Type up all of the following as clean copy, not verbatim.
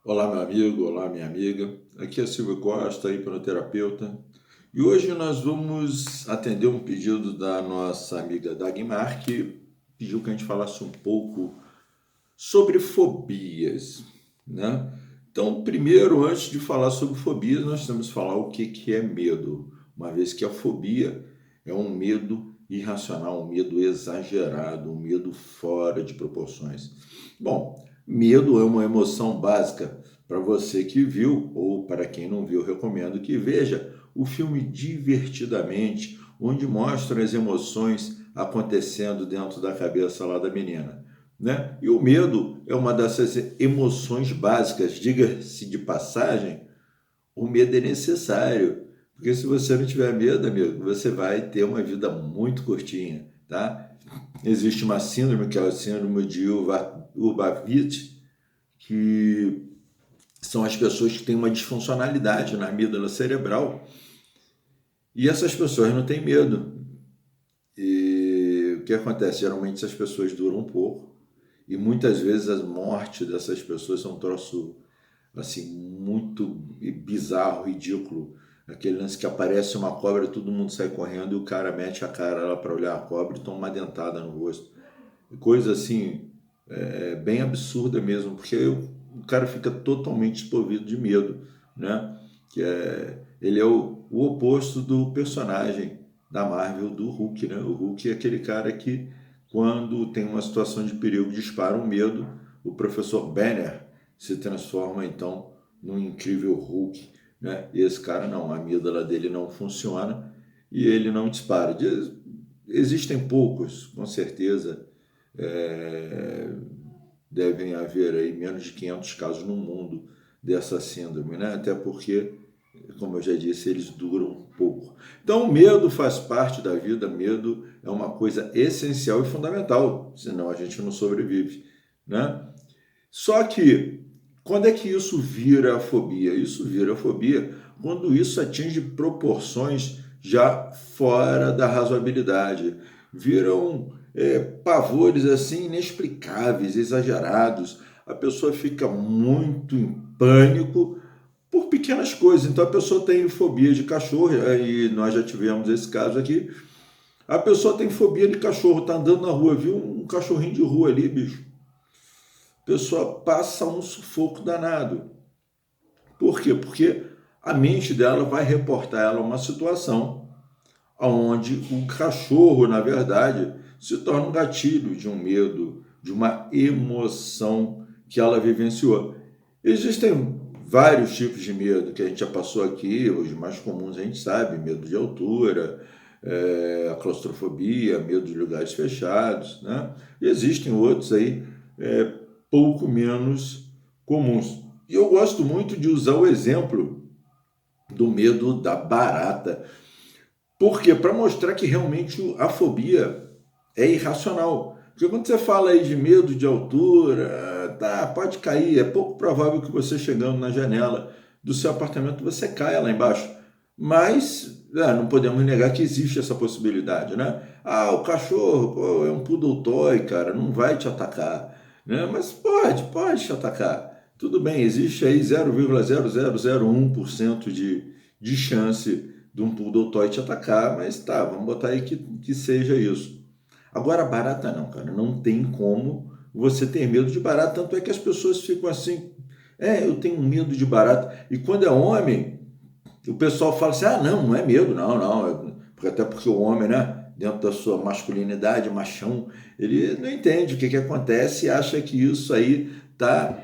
Olá, meu amigo, olá, minha amiga. Aqui é Silvio Costa, hipnoterapeuta. E hoje nós vamos atender um pedido da nossa amiga Dagmar, que pediu que a gente falasse um pouco sobre fobias, né? Então, primeiro, antes de falar sobre fobias, nós temos que falar o que é medo, uma vez que a fobia é um medo irracional, um medo exagerado, um medo fora de proporções. Bom, medo é uma emoção básica. Para você que viu, ou para quem não viu, recomendo que veja o filme Divertidamente, onde mostra as emoções acontecendo dentro da cabeça lá da menina, né? E o medo é uma dessas emoções básicas. Diga-se de passagem, o medo é necessário, porque se você não tiver medo, amigo, você vai ter uma vida muito curtinha, tá? Existe uma síndrome que é a síndrome de Urbavit, que são as pessoas que têm uma disfuncionalidade na amígdala cerebral e essas pessoas não têm medo. E o que acontece? Geralmente essas pessoas duram um pouco e muitas vezes a morte dessas pessoas é um troço assim muito bizarro, ridículo. Aquele lance que aparece uma cobra, todo mundo sai correndo e o cara mete a cara lá para olhar a cobra e toma uma dentada no rosto. Coisa assim, bem absurda mesmo, porque o cara fica totalmente desprovido de medo, né? Ele é o oposto do personagem da Marvel do Hulk, né? O Hulk é aquele cara que, quando tem uma situação de perigo, dispara um medo. O professor Banner se transforma então num incrível Hulk, né? E esse cara não, a amígdala dele não funciona e ele não dispara. Existem poucos, com certeza, é, devem haver aí menos de 500 casos no mundo dessa síndrome, né? Até porque, como eu já disse, eles duram pouco. Então, o medo faz parte da vida, medo é uma coisa essencial e fundamental, senão a gente não sobrevive, né? Só que, quando é que isso vira fobia? Isso vira fobia quando isso atinge proporções já fora da razoabilidade. Viram pavores assim inexplicáveis, exagerados. A pessoa fica muito em pânico por pequenas coisas. Então a pessoa tem fobia de cachorro, e nós já tivemos esse caso aqui. A pessoa tem fobia de cachorro, tá andando na rua, viu um cachorrinho de rua ali, bicho. A pessoa passa um sufoco danado. Por quê? Porque a mente dela vai reportar ela uma situação onde o cachorro, na verdade, se torna um gatilho de um medo, de uma emoção que ela vivenciou. Existem vários tipos de medo que a gente já passou aqui, os mais comuns a gente sabe, medo de altura, a claustrofobia, medo de lugares fechados, né? E existem outros aí pouco menos comuns. E eu gosto muito de usar o exemplo do medo da barata. Por quê? Para mostrar que realmente a fobia é irracional. Porque quando você fala aí de medo de altura, tá, pode cair, é pouco provável que você chegando na janela do seu apartamento você caia lá embaixo. Mas não podemos negar que existe essa possibilidade, né? Ah, o cachorro, pô, é um poodle toy, cara, não vai te atacar, né? Mas pode te atacar. Tudo bem, existe aí 0,0001% de chance de um poodle toy te atacar, mas tá, vamos botar aí que seja isso. Agora, barata não, cara, não tem como você ter medo de barata, tanto é que as pessoas ficam assim, eu tenho medo de barata. E quando é homem, o pessoal fala assim, não, não é medo, não. Até porque o homem, né, dentro da sua masculinidade, machão, ele não entende o que acontece e acha que isso aí está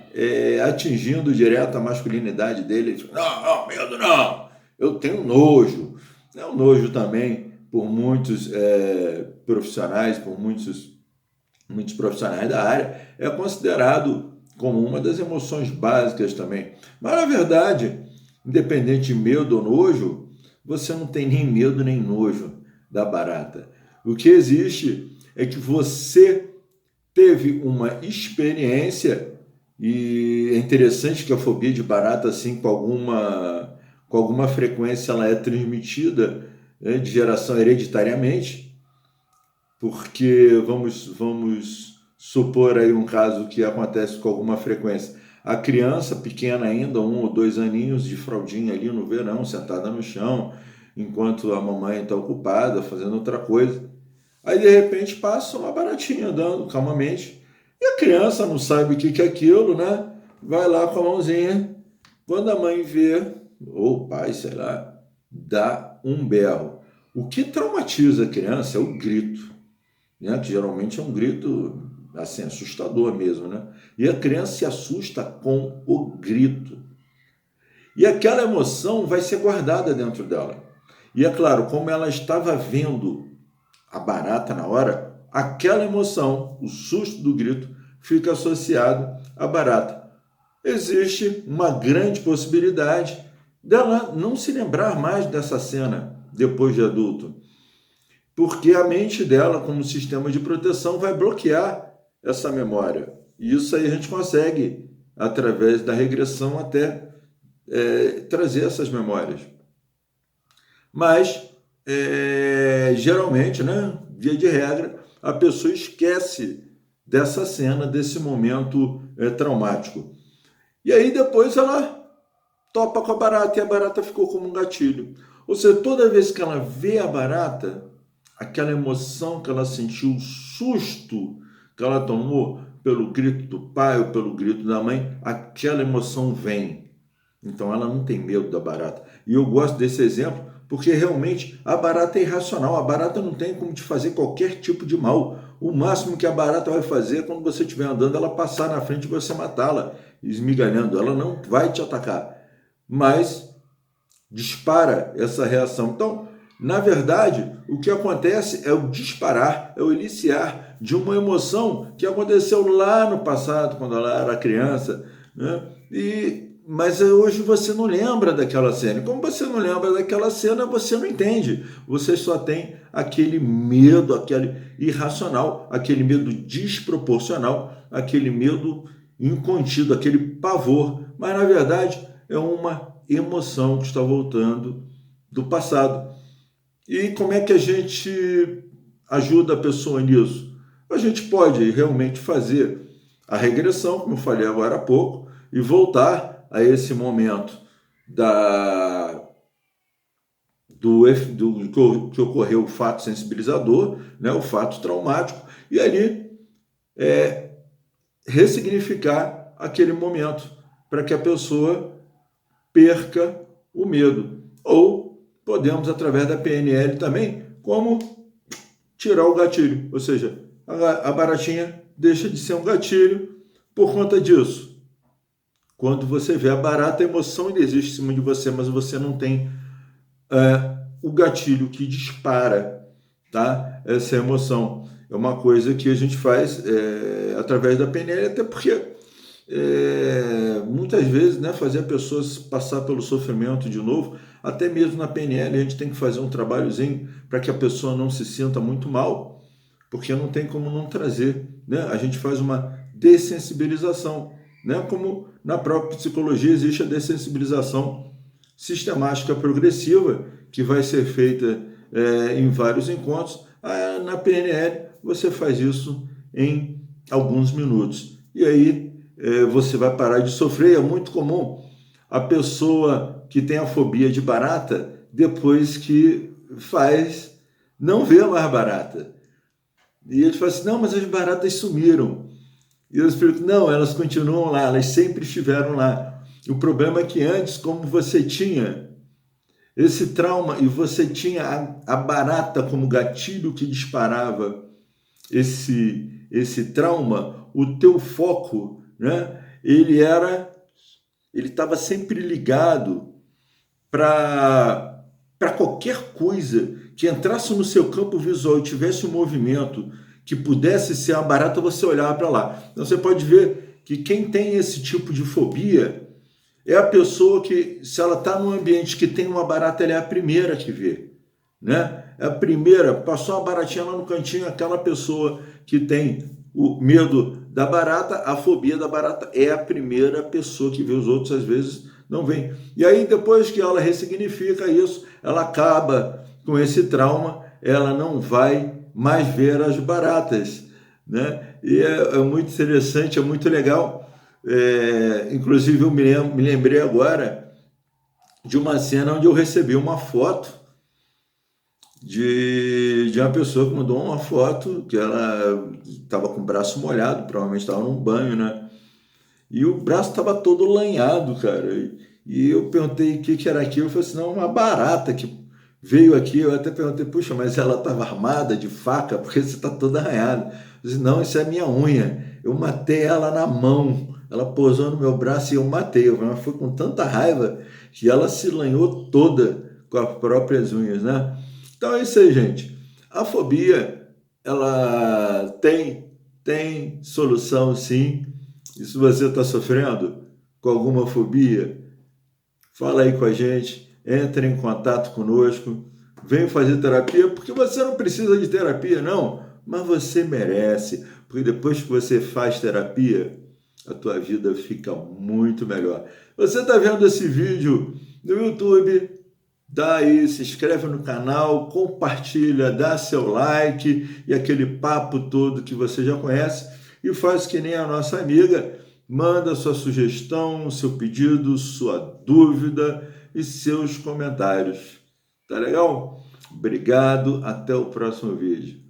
atingindo direto a masculinidade dele. Ele diz, não, medo não, eu tenho nojo. É um nojo também por muitos profissionais, por muitos profissionais da área, é considerado como uma das emoções básicas também. Mas, na verdade, independente de medo ou nojo, você não tem nem medo nem nojo da barata. O que existe é que você teve uma experiência, e é interessante que a fobia de barata, assim, com alguma frequência, ela é transmitida, né, de geração hereditariamente, porque vamos supor aí um caso que acontece com alguma frequência. A criança pequena ainda, 1 ou 2 aninhos, de fraldinha ali no verão, sentada no chão, enquanto a mamãe está ocupada, fazendo outra coisa. Aí, de repente, passa uma baratinha andando calmamente, e a criança não sabe o que é aquilo, né? Vai lá com a mãozinha. Quando a mãe vê, ou o pai, sei lá, dá um berro. O que traumatiza a criança é o grito, né? Que geralmente é um grito assim, assustador mesmo, né? E a criança se assusta com o grito. E aquela emoção vai ser guardada dentro dela. E é claro, como ela estava vendo a barata na hora, aquela emoção, o susto do grito, fica associado à barata. Existe uma grande possibilidade dela não se lembrar mais dessa cena depois de adulto, porque a mente dela, como sistema de proteção, vai bloquear essa memória. E isso aí a gente consegue, através da regressão, até trazer essas memórias. Mas, geralmente, né, via de regra, a pessoa esquece dessa cena, desse momento traumático. E aí depois ela topa com a barata e a barata ficou como um gatilho. Ou seja, toda vez que ela vê a barata, aquela emoção que ela sentiu, o susto que ela tomou pelo grito do pai ou pelo grito da mãe, aquela emoção vem. Então ela não tem medo da barata. E eu gosto desse exemplo porque realmente a barata é irracional. A barata não tem como te fazer qualquer tipo de mal. O máximo que a barata vai fazer é quando você estiver andando, ela passar na frente e você matá-la, esmigalhando. Ela não vai te atacar, mas dispara essa reação. Então, na verdade, o que acontece é o disparar, é o iniciar de uma emoção que aconteceu lá no passado, quando ela era criança, né? Mas hoje você não lembra daquela cena. Como você não lembra daquela cena, você não entende. Você só tem aquele medo, aquele irracional, aquele medo desproporcional, aquele medo incontido, aquele pavor. Mas, na verdade, é uma emoção que está voltando do passado. E como é que a gente ajuda a pessoa nisso? A gente pode realmente fazer a regressão, como eu falei agora há pouco, e voltar a esse momento que ocorreu o fato sensibilizador, né, o fato traumático, e ali ressignificar aquele momento para que a pessoa perca o medo. Ou podemos, através da PNL também, como tirar o gatilho, ou seja, a baratinha deixa de ser um gatilho por conta disso. Quando você vê a barata, a emoção ainda existe em cima de você, mas você não tem o gatilho que dispara, tá? Essa emoção. É uma coisa que a gente faz através da PNL, até porque muitas vezes, né, fazer a pessoa passar pelo sofrimento de novo, até mesmo na PNL a gente tem que fazer um trabalhozinho para que a pessoa não se sinta muito mal, porque não tem como não trazer, né? A gente faz uma dessensibilização, né? Como na própria psicologia existe a dessensibilização sistemática progressiva, que vai ser feita em vários encontros. Na PNL você faz isso em alguns minutos. E aí você vai parar de sofrer. É muito comum a pessoa que tem a fobia de barata, depois que faz, não vê mais barata. E ele fala assim, não, mas as baratas sumiram. E eu explico, não, elas continuam lá, elas sempre estiveram lá. O problema é que antes, como você tinha esse trauma e você tinha a barata como gatilho que disparava esse trauma, o teu foco, né, ele estava sempre ligado para qualquer coisa que entrasse no seu campo visual e tivesse um movimento que pudesse ser uma barata, você olhava para lá. Então você pode ver que quem tem esse tipo de fobia é a pessoa que, se ela está num ambiente que tem uma barata, ela é a primeira que vê, né? É a primeira, passou uma baratinha lá no cantinho, aquela pessoa que tem o medo da barata, a fobia da barata, é a primeira pessoa que vê. Os outros às vezes não veem. E aí depois que ela ressignifica isso, ela acaba com esse trauma, ela não vai mais ver as baratas, né? E é muito interessante, é muito legal Inclusive, eu me lembrei agora de uma cena onde eu recebi uma foto de uma pessoa que mandou uma foto que ela estava com o braço molhado, provavelmente estava num banho, né? E o braço estava todo lanhado, cara. E eu perguntei o que era aquilo. Eu falei assim, não, uma barata que veio aqui. Eu até perguntei, puxa, mas ela estava armada de faca? Porque você está toda arranhada. Eu disse, não, isso é minha unha. Eu matei ela na mão. Ela pousou no meu braço e eu matei. Ela foi com tanta raiva que ela se lanhou toda com as próprias unhas, né? Então é isso aí, gente. A fobia, ela tem solução, sim. E se você está sofrendo com alguma fobia, fala aí com a gente, entre em contato conosco, vem fazer terapia, porque você não precisa de terapia, não, mas você merece, porque depois que você faz terapia, a tua vida fica muito melhor. Você está vendo esse vídeo no YouTube? Dá aí, se inscreve no canal, compartilha, dá seu like e aquele papo todo que você já conhece e faz que nem a nossa amiga, manda sua sugestão, seu pedido, sua dúvida e seus comentários. Tá legal? Obrigado, até o próximo vídeo.